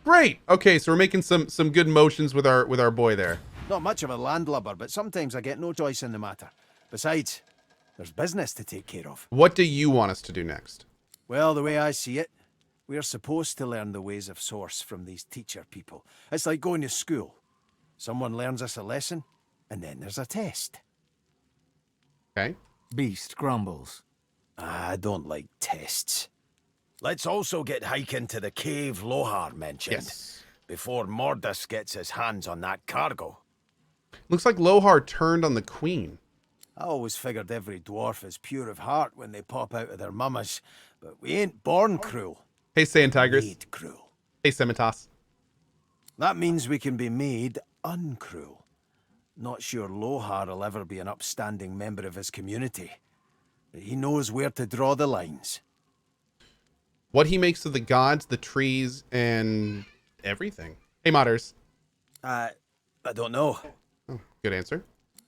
Great. Okay, so we're making some good motions with our boy there. Not much of a landlubber, but sometimes I get no choice in the matter. Besides, there's business to take care of. What do you want us to do next? Well, the way I see it, we're supposed to learn the ways of Source from these teacher people. It's like going to school. Someone learns us a lesson, and then there's a test. Okay. Beast grumbles. I don't like tests. Let's also get hiking to the cave Lohar mentioned. Yes. Before Mordus gets his hands on that cargo. Looks like Lohar turned on the queen. I always figured every dwarf is pure of heart when they pop out of their mamas, but we ain't born cruel. Hey, Saiyan Tigers. Made cruel. Hey, Semitas. That means we can be made uncruel. Not sure Lohar will ever be an upstanding member of his community. But he knows where to draw the lines. What he makes of the gods, the trees, and everything. Hey, modders. I don't know. Oh, good answer.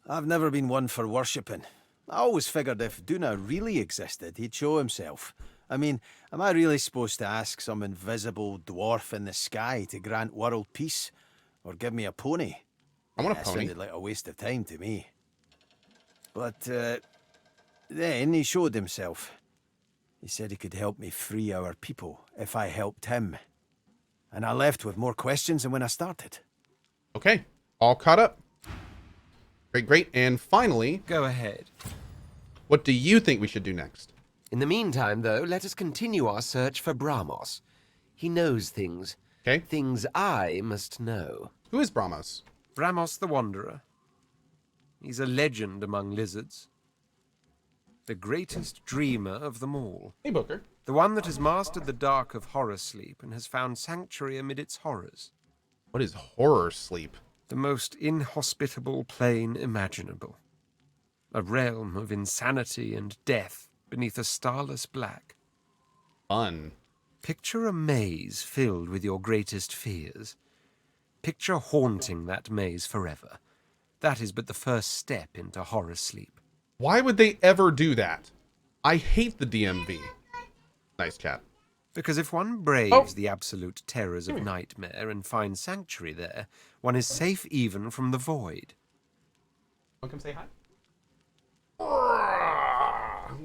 I've never been one for worshipping. I always figured if Duna really existed, he'd show himself. I mean, am I really supposed to ask some invisible dwarf in the sky to grant world peace? Or give me a pony? I want a That pony. sounded like a waste of time to me. But then he showed himself. He said he could help me free our people if I helped him. And I left with more questions than when I started. Okay. All caught up. Great, great. And finally, Go ahead. what do you think we should do next? In the meantime, though, let us continue our search for Brahmos. He knows things. Okay. Things I must know. Who is Brahmos? Bramos the Wanderer. He's a legend among lizards. The greatest dreamer of them all. Hey, Booker. The one that has mastered the dark of horror sleep and has found sanctuary amid its horrors. What is horror sleep? The most inhospitable plane imaginable. A realm of insanity and death beneath a starless black. Fun. Picture a maze filled with your greatest fears. Picture haunting that maze forever. That is but the first step into horror sleep. Why would they ever do that? I hate the DMV. Nice cat. Because if one braves the absolute terrors of nightmare and finds sanctuary there, one is safe even from the void. Want to come say hi?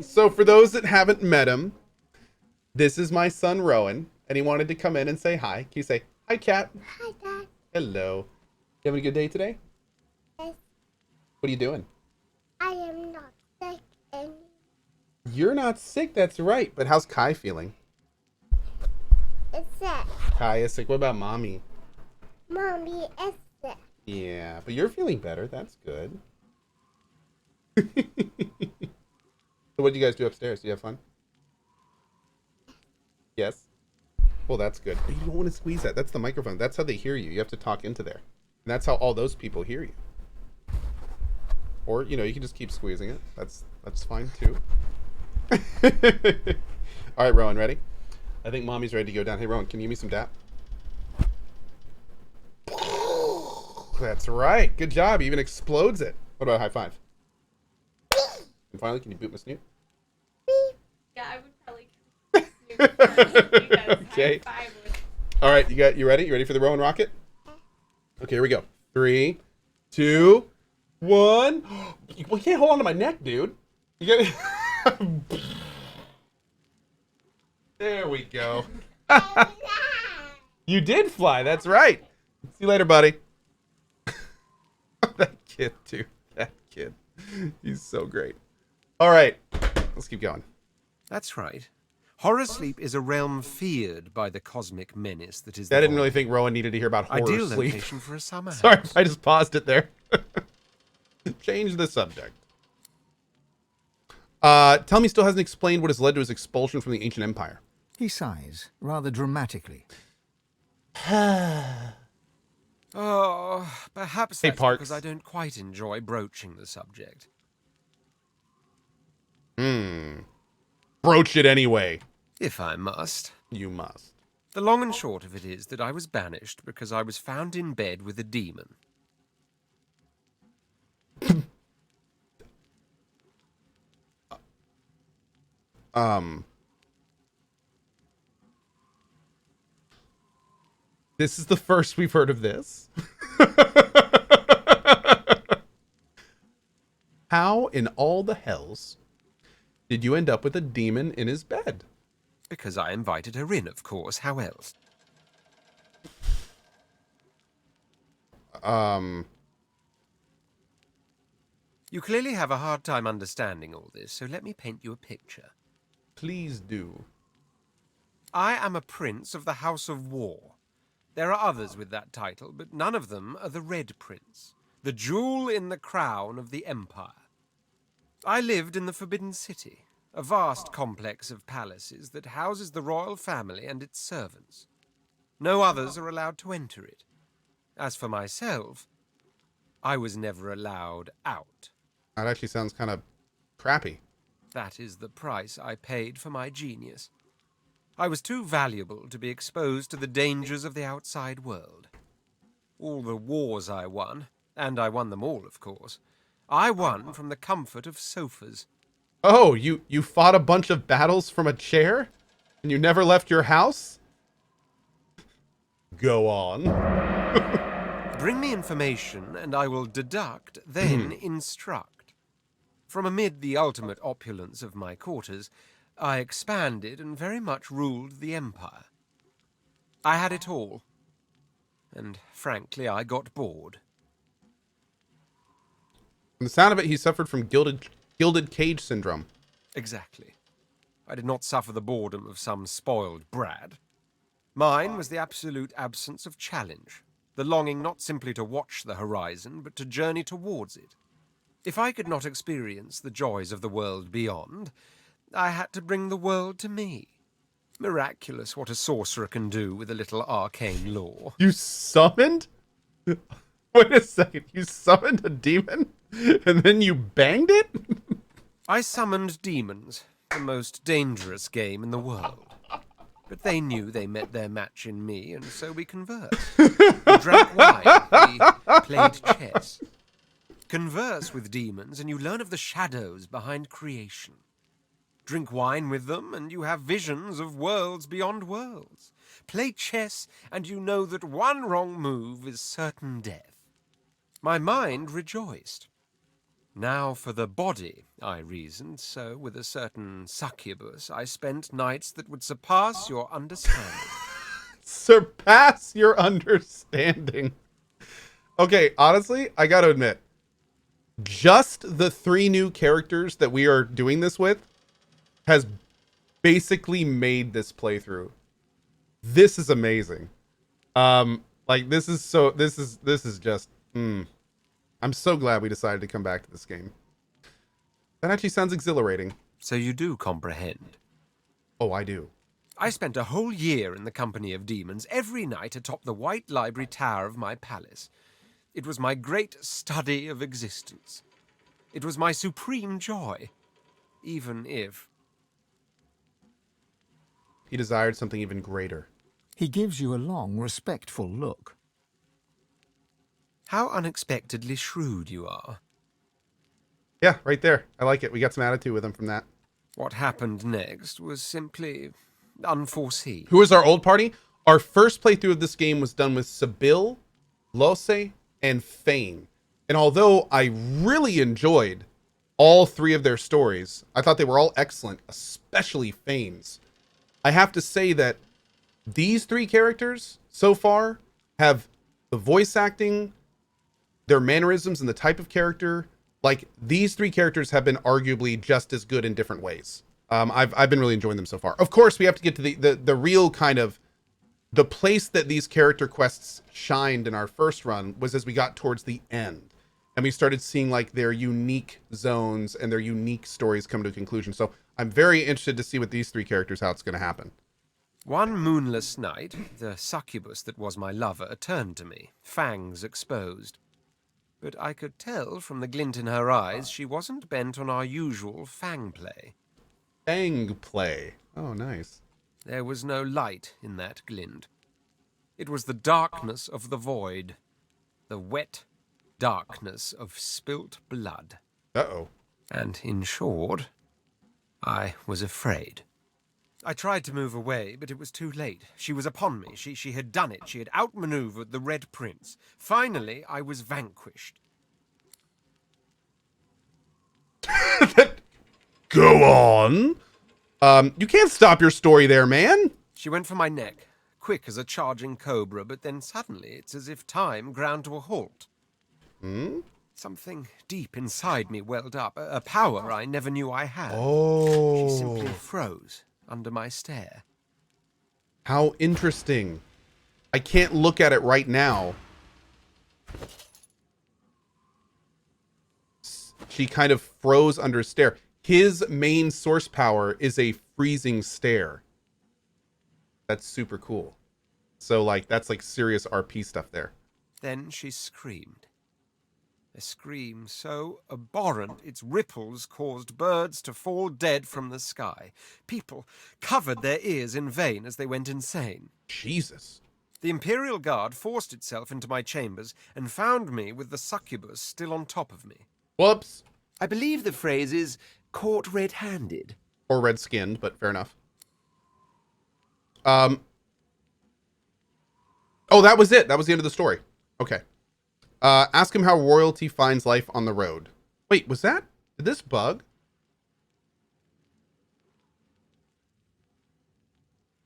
So for those that haven't met him, this is my son Rowan, and he wanted to come in and say hi. Can you say, hi, cat? Hi, Dad. Hello. You having a good day today? Yes, What are you doing? I am not sick and You're not sick, that's right. But how's Kai feeling? it's sick. Kai is sick. What about mommy? Mommy is sick. Yeah, but you're feeling better. That's good. So what did you guys do upstairs? Do you have fun? Yes? Well, that's good. But you don't want to squeeze that. That's the microphone. That's how they hear you. You have to talk into there. And that's how all those people hear you. Or, you know, you can just keep squeezing it. That's fine, too. All right, Rowan, ready? I think mommy's ready to go down. Hey, Rowan, can you give me some dap? That's right. Good job. He even explodes it. What about a high five? And finally, can you boot my snoot? Yeah, I would probably because Okay. high five was All right, you ready? You ready for the Rowan rocket? Okay, here we go. 3, 2, 1. You can't hold on to my neck, dude. You got. There we go. You did fly. That's right. See you later, buddy. That kid, dude. That kid. He's so great. All right, let's keep going. That's right. Horror sleep is a realm feared by the cosmic menace that is I the didn't really void. think Rowan needed to hear about horror Ideal sleep. location for a summer house. Sorry, I just paused it there. Change the subject. Tell me still hasn't explained what has led to his expulsion from the ancient empire. He sighs, rather dramatically. Oh, perhaps Hey, that's Parks. because I don't quite enjoy broaching the subject. Broach it anyway. If I must. You must. The long and short of it is that I was banished because I was found in bed with a demon. This is the first we've heard of this. How in all the hells did you end up with a demon in his bed? Because I invited her in, of course. How else? You clearly have a hard time understanding all this, so let me paint you a picture. Please do. I am a prince of the House of War. There are others with that title, but none of them are the Red Prince, the jewel in the crown of the Empire. I lived in the Forbidden City, a vast complex of palaces that houses the royal family and its servants. No others are allowed to enter it. As for myself, I was never allowed out. That actually sounds kind of crappy. That is the price I paid for my genius. I was too valuable to be exposed to the dangers of the outside world. All the wars I won, and I won them all, of course, I won from the comfort of sofas. Oh, you fought a bunch of battles from a chair? And you never left your house? Go on. Bring me information, and I will deduct, then instruct. From amid the ultimate opulence of my quarters, I expanded and very much ruled the empire. I had it all. And frankly, I got bored. From the sound of it, he suffered from gilded cage syndrome. Exactly. I did not suffer the boredom of some spoiled brat. Mine was the absolute absence of challenge, the longing not simply to watch the horizon, but to journey towards it. If I could not experience the joys of the world beyond, I had to bring the world to me. Miraculous what a sorcerer can do with a little arcane lore. You summoned? Wait a second. You summoned a demon? And then you banged it? I summoned demons, the most dangerous game in the world. But they knew they met their match in me, and so we conversed. We drank wine, we played chess. Converse with demons, and you learn of the shadows behind creation. Drink wine with them, and you have visions of worlds beyond worlds. Play chess, and you know that one wrong move is certain death. My mind rejoiced. Now for the body, I reasoned, so with a certain succubus I spent nights that would surpass your understanding. Surpass your understanding. Okay, honestly, I gotta admit, just the 3 new characters that we are doing this with has basically made this playthrough. This is amazing. Like this is just I'm so glad we decided to come back to this game. That actually sounds exhilarating. So you do comprehend. Oh, I do. I spent a whole year in the company of demons, every night atop the white library tower of my palace. It was my great study of existence. It was my supreme joy, even if... He desired something even greater. He gives you a long, respectful look. How unexpectedly shrewd you are. Yeah, right there. I like it. We got some attitude with him from that. What happened next was simply unforeseen. Who was our old party? Our first playthrough of this game was done with Sibyl, Lose, and Fane. And although I really enjoyed all 3 of their stories, I thought they were all excellent, especially Fane's. I have to say that these 3 characters so far have the voice acting, their mannerisms, and the type of character. Like, these 3 characters have been arguably just as good in different ways. I've been really enjoying them so far. Of course, we have to get to the real kind of the place that these character quests shined in our first run was as we got towards the end. And we started seeing like their unique zones and their unique stories come to a conclusion. So I'm very interested to see with these 3 characters how it's going to happen. One moonless night, the succubus that was my lover turned to me, fangs exposed. But I could tell from the glint in her eyes she wasn't bent on our usual fang play. Fang play. Oh, nice. There was no light in that glint. It was the darkness of the void, the wet darkness of spilt blood. Uh-oh. And in short, I was afraid. I tried to move away, but it was too late. She was upon me. She had done it. She had outmaneuvered the Red Prince. Finally, I was vanquished. Go on. You can't stop your story there, man. She went for my neck, quick as a charging cobra, but then suddenly it's as if time ground to a halt. Hmm? Something deep inside me welled up, a power I never knew I had. Oh. She simply froze under my stare. How interesting. I can't look at it right now. She kind of froze under stare. His main source power is a freezing stare. That's super cool. So, like, that's like serious RP stuff there. Then she screamed. A scream so abhorrent its ripples caused birds to fall dead from the sky. People covered their ears in vain as they went insane. Jesus. The Imperial Guard forced itself into my chambers and found me with the succubus still on top of me. Whoops. I believe the phrase is caught red-handed. Or red-skinned, but fair enough. Oh, that was it. That was the end of the story. Okay. Ask him how royalty finds life on the road. Wait, was that? Did this bug?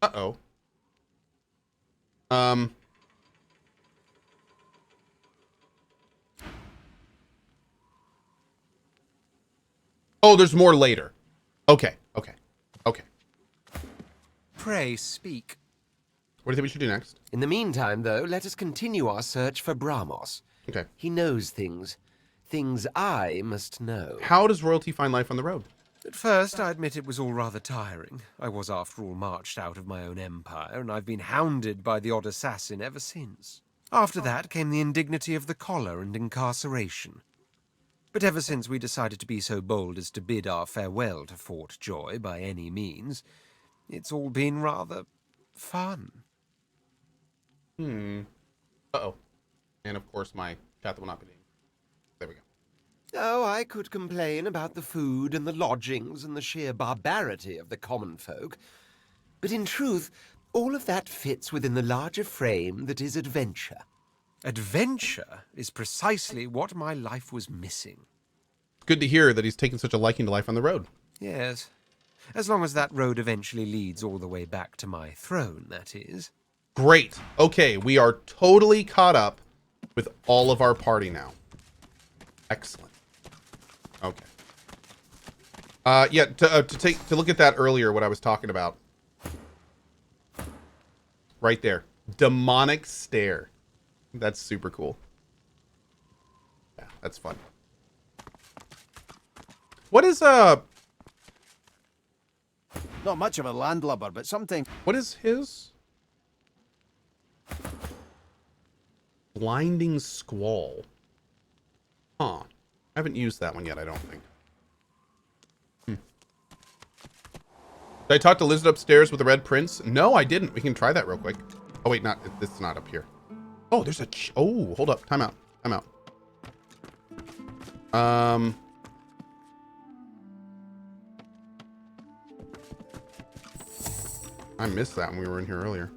Uh-oh. Oh, there's more later. Okay. Pray speak. What do you think we should do next? In the meantime, though, let us continue our search for Bramos. Okay. He knows things. Things I must know. How does royalty find life on the road? At first, I admit it was all rather tiring. I was, after all, marched out of my own empire, and I've been hounded by the odd assassin ever since. After that came the indignity of the collar and incarceration. But ever since we decided to be so bold as to bid our farewell to Fort Joy by any means, it's all been rather fun. Uh-oh. And of course my chat that will not be named. There we go. Oh, I could complain about the food and the lodgings and the sheer barbarity of the common folk. But in truth, all of that fits within the larger frame that is adventure. Adventure is precisely what my life was missing. Good to hear that he's taken such a liking to life on the road. Yes. As long as that road eventually leads all the way back to my throne, that is. Great. Okay, we are totally caught up with all of our party now. Excellent. Okay. Yeah, to look at that earlier, what I was talking about. Right there. Demonic stare. That's super cool. Yeah, that's fun. What is Not much of a landlubber, but sometimes... what is his? Blinding Squall. Huh. I haven't used that one yet, I don't think. Did I talk to Lizard upstairs with the Red Prince? No, I didn't. We can try that real quick. Oh, wait, this is not up here. Oh, there's a... oh, hold up. Time out. I missed that when we were in here earlier.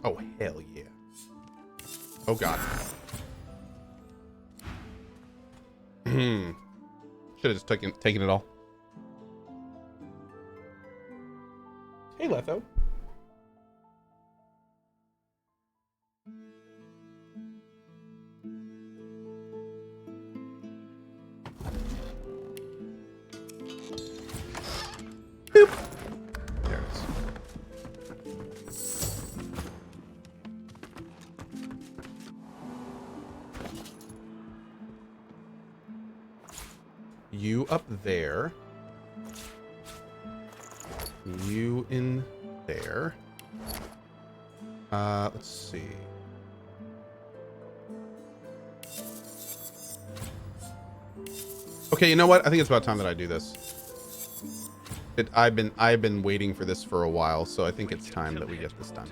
Oh, hell yeah. Oh, God. Should have just taken it all. Hey, Letho. Boop. There it is. You up there. You in there. Let's see. Okay, you know what? I think it's about time that I do this. I've been waiting for this for a while, so I think it's time that we get this done.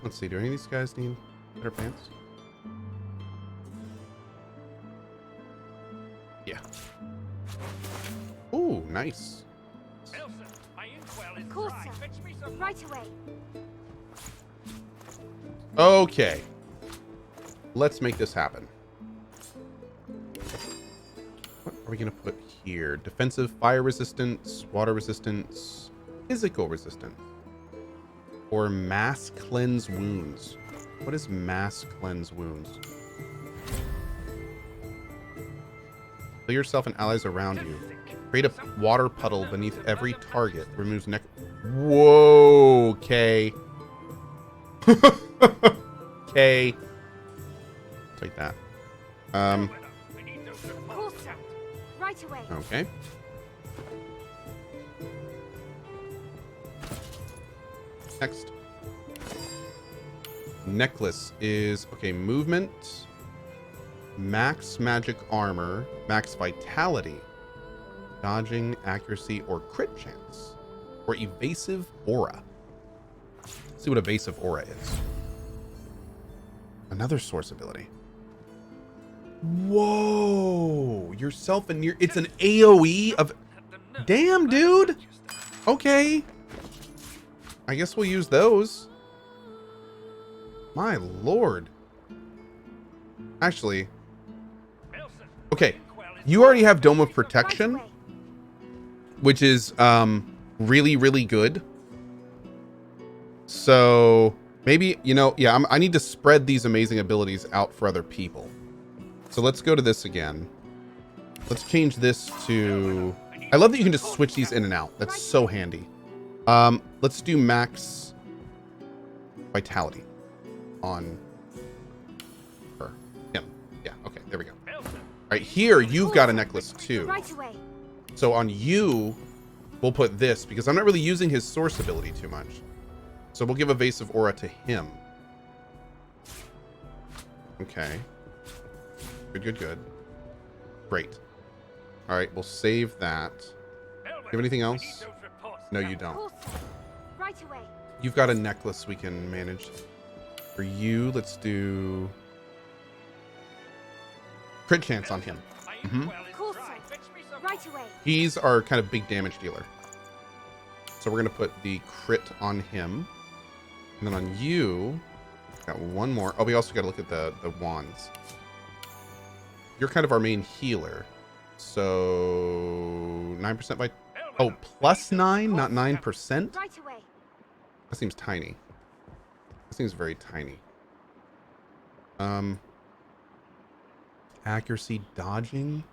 Let's see. Do any of these guys need better pants? Yeah. Ooh, nice. Of course, sir. Right away. Okay. Let's make this happen. What are we going to put here? Defensive fire resistance, water resistance, physical resistance, or mass cleanse wounds. What is mass cleanse wounds? Fill yourself and allies around you. Create a water puddle beneath every target. Removes neck. Whoa, okay. Okay. Take that. Of course, sir. Right away. Okay. Next. Necklace is, okay, movement, max magic armor, max vitality, dodging, accuracy, or crit chance, or evasive aura. Let's see what evasive aura is. Another source ability. Whoa! Yourself and near. It's an AoE of. Damn, dude! Okay. I guess we'll use those. My lord. Actually. Okay. You already have Dome of Protection, which is really, really good. So maybe, you know, yeah, I need to spread these amazing abilities out for other people. So let's go to this again. Let's change this to... I love that you can just switch these in and out. That's so handy. Let's do max vitality on her. Him. Yeah, okay, there we go. All right, here you've got a necklace too. Right away. So on you, we'll put this because I'm not really using his source ability too much. So we'll give evasive aura to him. Okay. Good, good, good. Great. All right, we'll save that. You have anything else? No, you don't. Right away. You've got a necklace we can manage. For you, let's do crit chance on him. Right away. He's our kind of big damage dealer. So we're going to put the crit on him. And then on you, got one more. Oh, we also got to look at the wands. You're kind of our main healer. So 9% by... Oh, plus 9, not 9%? Right away. That seems tiny. That seems very tiny. Accuracy, dodging,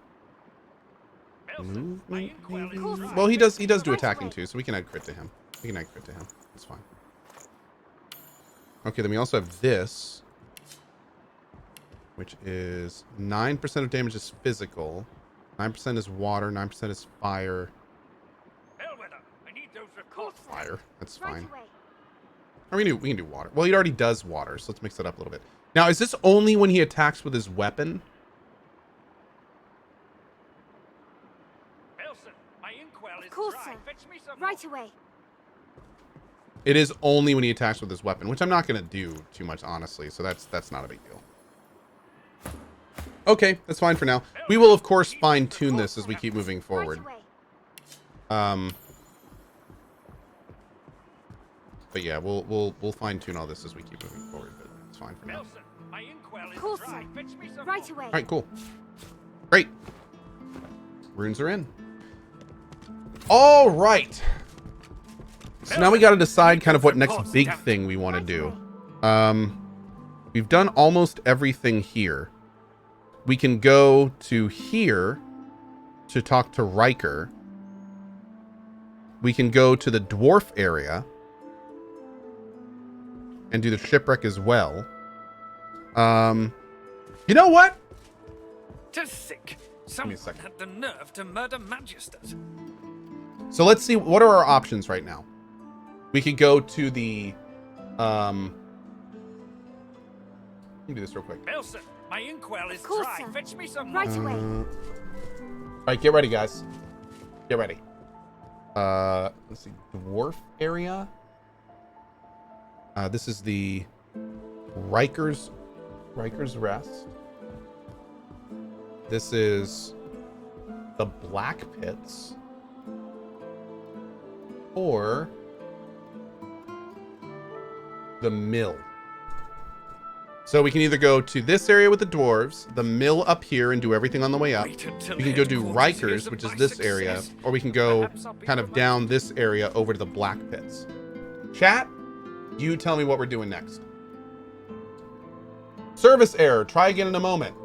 movement, maybe? Well, he does do attacking too, so we can add crit to him. We can add crit to him. That's fine. Okay, then we also have this, which is 9% of damage is physical, 9% is water, 9% is fire. Fire. That's fine. Or we can do water. Well, he already does water, so let's mix it up a little bit. Now, is this only when he attacks with his weapon? Of course, sir. Right away. It is only when he attacks with his weapon, which I'm not going to do too much, honestly. So that's not a big deal. Okay, that's fine for now. We will, of course, fine-tune this as we keep moving forward. But yeah, we'll fine-tune all this as we keep moving forward. But it's fine for now. Of course, sir. Right away. All right, cool. Great. Runes are in. All right. So now we got to decide kind of what next big thing we want to do. We've done almost everything here. We can go to here to talk to Riker. We can go to the dwarf area and do the shipwreck as well. You know what? To think someone had the nerve to murder Magisters. So let's see, what are our options right now? We could go to the let me do this real quick. Elsa, my inkwell is dry. Fetch me some right away. right, get ready, guys. Get ready. Let's see, dwarf area. This is the Riker's Rest. This is the Black Pits. Or the Mill. So we can either go to this area with the dwarves, the mill up here and do everything on the way up. We can go do Riker's, which is this area, or we can go kind of down this area over to the Black Pits. Chat, you tell me what we're doing next. Service error. Try again in a moment.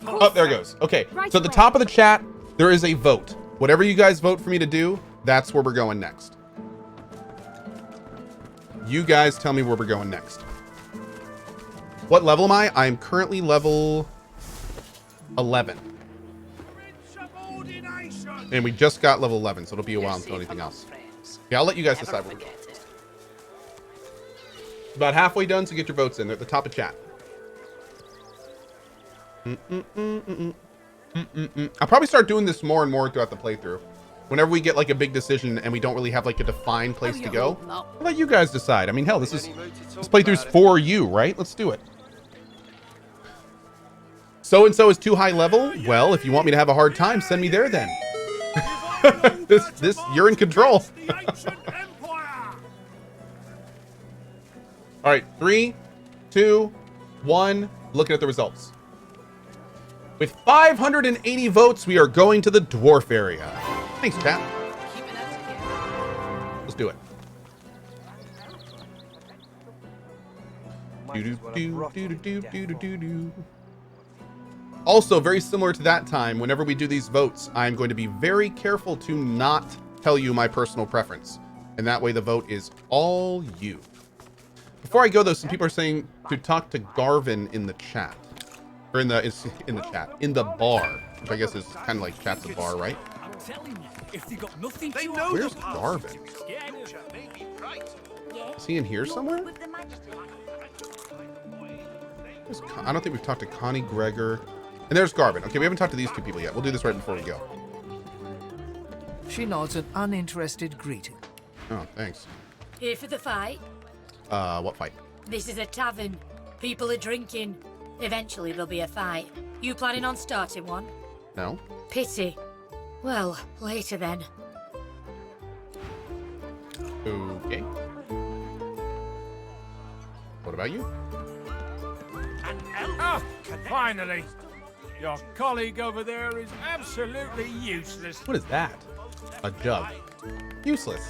Oh, there it goes. Okay, so at the top of the chat, there is a vote. Whatever you guys vote for me to do, that's where we're going next. You guys tell me where we're going next. What level am I? I'm currently level 11. And we just got level 11, so it'll be a while until anything else. Yeah, I'll let you guys decide what we're doing. About halfway done, so get your votes in. They're at the top of chat. I'll probably start doing this more and more throughout the playthrough. Whenever we get like a big decision and we don't really have like a defined place to go, I'll let you guys decide. I mean, hell, this playthrough's for you, right? Let's do it. So-and-so is too high level? Well, if you want me to have a hard time, send me there then. You're in control. All right, 3, 2, 1, looking at the results. With 580 votes, we are going to the dwarf area. Thanks, chat. Let's do it. Also, very similar to that time, whenever we do these votes, I'm going to be very careful to not tell you my personal preference. And that way the vote is all you. Before I go, though, some people are saying to talk to Garvan in the chat. Or in the chat. In the bar. Which I guess is kind of like chat's a bar, right? Where's Garvan? Is he in here somewhere? I don't think we've talked to Connie Gregor. And there's Garvan. Okay, we haven't talked to these two people yet. We'll do this right before we go. She nods an uninterested greeting. Oh, thanks. Here for the fight? What fight? This is a tavern. People are drinking. Eventually there'll be a fight. You planning on starting one? No. Pity. Well, later then. Okay. What about you? Ah, finally! Your colleague over there is absolutely useless. What is that? A jug. Useless.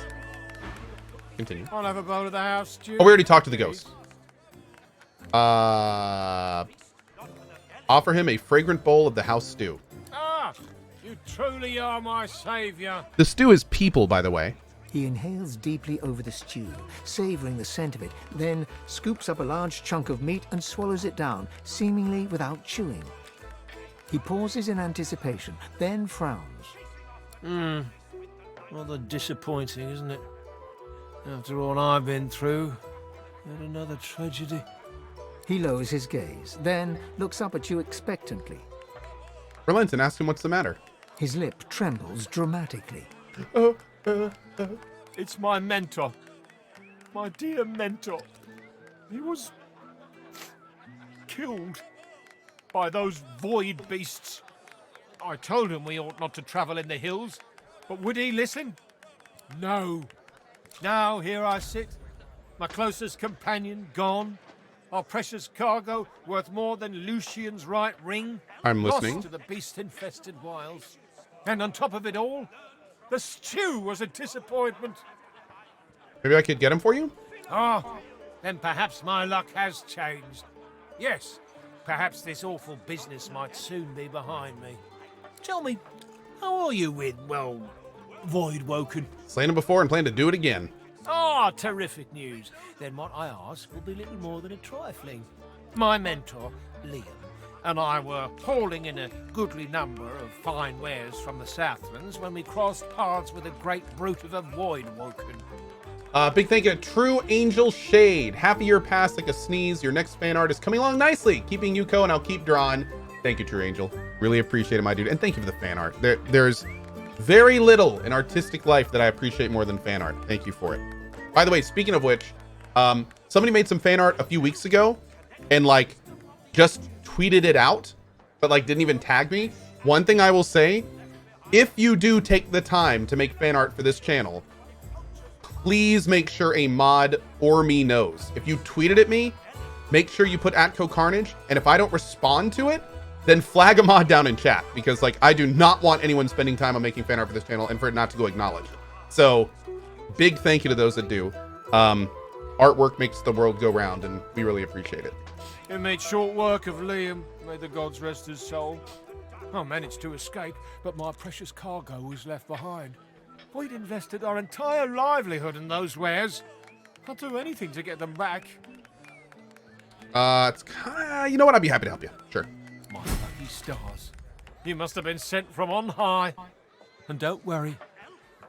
Continue. I'll have a bowl of the house stew. Oh, we already talked to the ghost. Offer him a fragrant bowl of the house stew. Ah, you truly are my savior. The stew is people, by the way. He inhales deeply over the stew, savoring the scent of it, then scoops up a large chunk of meat and swallows it down, seemingly without chewing. He pauses in anticipation, then frowns. Rather disappointing, isn't it? After all I've been through, yet another tragedy. He lowers his gaze, then looks up at you expectantly. Relents and asks him what's the matter. His lip trembles dramatically. It's my mentor. My dear mentor. He was killed by those void beasts. I told him we ought not to travel in the hills, but would he listen? No. Now here I sit, my closest companion gone, our precious cargo worth more than Lucian's right ring. I'm listening. Lost to the beast-infested wilds. And on top of it all, the stew was a disappointment. Maybe I could get him for you? Ah, then perhaps my luck has changed. Yes, perhaps this awful business might soon be behind me. Tell me, how are you with, well, Voidwoken? Slain him before and plan to do it again. Ah, terrific news. Then what I ask will be little more than a trifling. My mentor, Liam, and I were hauling in a goodly number of fine wares from the Southlands when we crossed paths with a great brute of a Voidwoken. Big thank you to True Angel Shade. Half a year passed like a sneeze. Your next fan art is coming along nicely. Keeping Yuko and I'll keep drawing. Thank you, True Angel. Really appreciate it, my dude. And thank you for the fan art. There's very little in artistic life that I appreciate more than fan art. Thank you for it. By the way, speaking of which, somebody made some fan art a few weeks ago and like just tweeted it out, but like didn't even tag me. One thing I will say, if you do take the time to make fan art for this channel, please make sure a mod or me knows. If you tweeted at me, make sure you put @CohhCarnage, and if I don't respond to it, then flag a mod down in chat, because like I do not want anyone spending time on making fan art for this channel and for it not to go acknowledged. So big thank you to those that do. Artwork makes the world go round, and we really appreciate it. It made short work of Liam. May the gods rest his soul. I managed to escape, but my precious cargo was left behind. We'd invested our entire livelihood in those wares. I'd do anything to get them back. It's kinda, you know what? I'd be happy to help you. Sure. My lucky stars. You must have been sent from on high. And don't worry,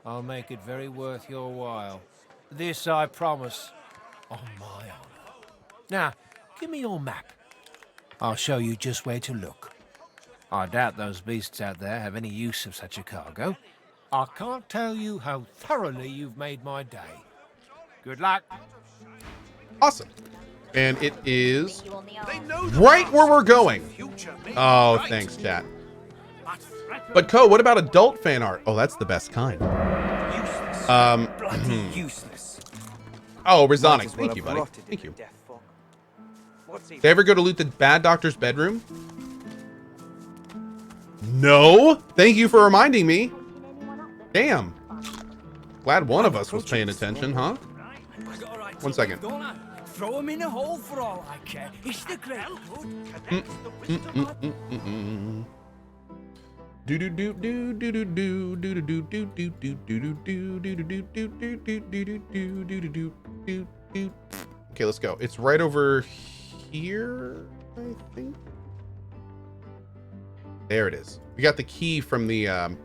I'll make it very worth your while. This I promise, on my honor. Now, give me your map. I'll show you just where to look. I doubt those beasts out there have any use of such a cargo. I can't tell you how thoroughly you've made my day. Good luck. Awesome. And it is right where we're going. Oh, thanks, chat. But Co, what about adult fan art? Oh, that's the best kind. Useless. Oh, Razonics, thank you, buddy. Thank you. They ever go to loot the bad doctor's bedroom? No. Thank you for reminding me. Damn. Glad one of us was paying attention, huh? 1 second. Throw him in a hole for all I care. It's the great Okay, let's go. It's right over here, I think. There it is. We got the key from the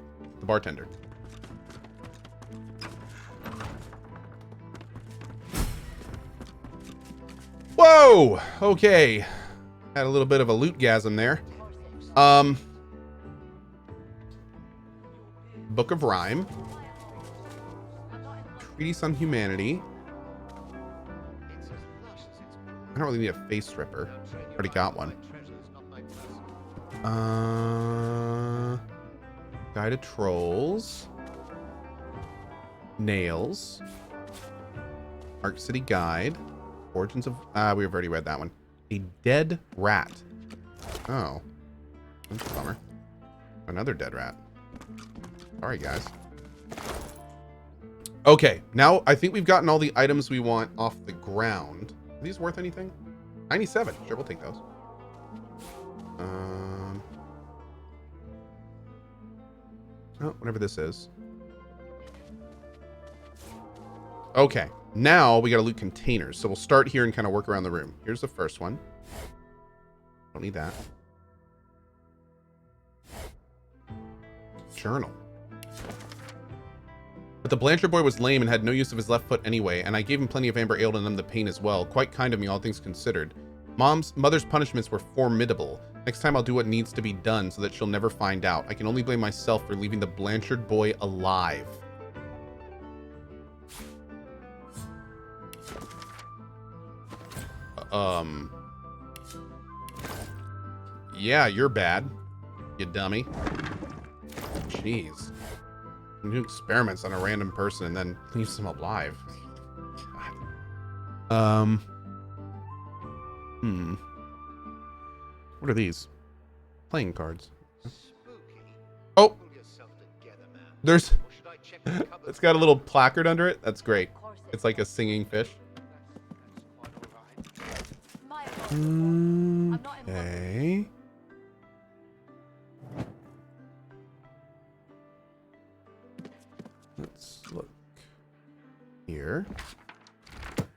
bartender. Whoa! Okay. Had a little bit of a loot-gasm there. Book of Rhyme. Treatise on Humanity. I don't really need a face stripper. Already got one. Guide to Trolls. Nails. Arc City Guide. Origins of... we've already read that one. A dead rat. Oh. That's a bummer. Another dead rat. Sorry, guys. Okay, now I think we've gotten all the items we want off the ground. Are these worth anything? 97. Sure, we'll take those. Oh, whatever this is. Okay, now we gotta loot containers. So we'll start here and kind of work around the room. Here's the first one. Don't need that. Journal. But the Blanchard boy was lame and had no use of his left foot anyway, and I gave him plenty of amber ale to numb the pain as well. Quite kind of me, all things considered. Mother's punishments were formidable. Next time I'll do what needs to be done so that she'll never find out. I can only blame myself for leaving the Blanchard boy alive. Yeah, you're bad, you dummy. Jeez. You do experiments on a random person and then leaves them alive. God. What are these? Playing cards. Oh! There's... It's got a little placard under it. That's great. It's like a singing fish. Okay. Let's look here.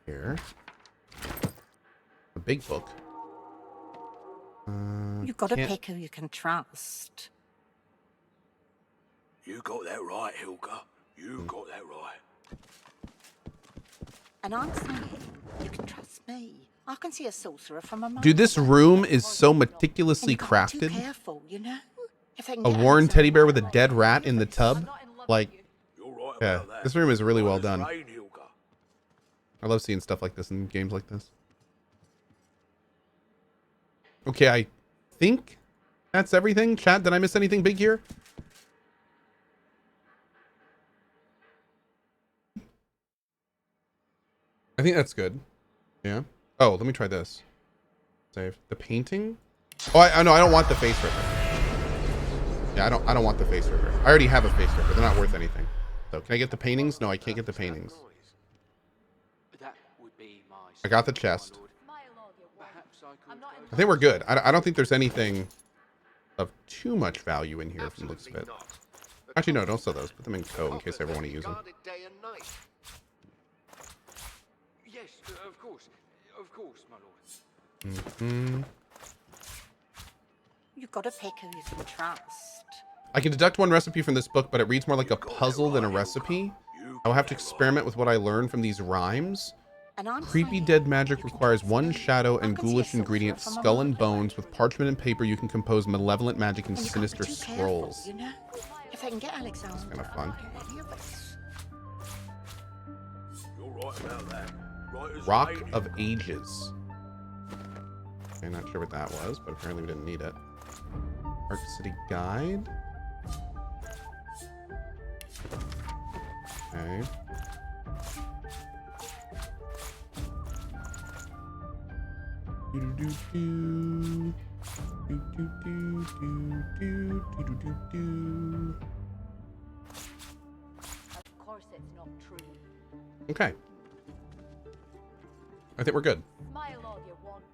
Here. A big book. You've got to pick who you can trust. You got that right, Hilka. You got that right. And I'm saying you can trust me. I can see a sorcerer from a mile Dude, this away. room is so meticulously And you can't be too crafted. careful, you know? If they can A get worn Alex teddy bear out with a of the way, dead rat you're in the fixed. tub. Like, yeah, this room is really well done. I love seeing stuff like this in games like this. Okay, I think that's everything. Chat, did I miss anything big here? I think that's good. Yeah. Oh, let me try this. Save the painting. Oh, I know. I don't want the face ripper. Yeah, I don't want the face ripper. I already have a face ripper. They're not worth anything. So can I get the paintings? No, I can't get the paintings. I got the chest. I think we're good. I don't think there's anything of too much value in here from the looks of it. Actually, no, don't sell those. Put them in Co in case I ever want to use them. Yes, of course, my lord. Mm-hmm. You've got to pick who you can trust. I can deduct one recipe from this book, but it reads more like a puzzle than a recipe. I will have to experiment with what I learned from these rhymes. And I'm Creepy saying dead magic requires one shadow and can see a ghoulish sorcerer ingredient, from a skull mile and bones. With parchment and paper, you can compose malevolent magic and And you can't be sinister too careful, scrolls. you know? If they can get Alex out, Kind of fun. you're fixed. You're right about that. Right as Rock rain, of Ages. Okay, not sure what that was, but apparently we didn't need it. Arc City Guide. Okay. Do-do-do-do. Do-do-do-do-do. Do-do-do-do. Of course it's not true. Okay. I think we're good. Smile all you want.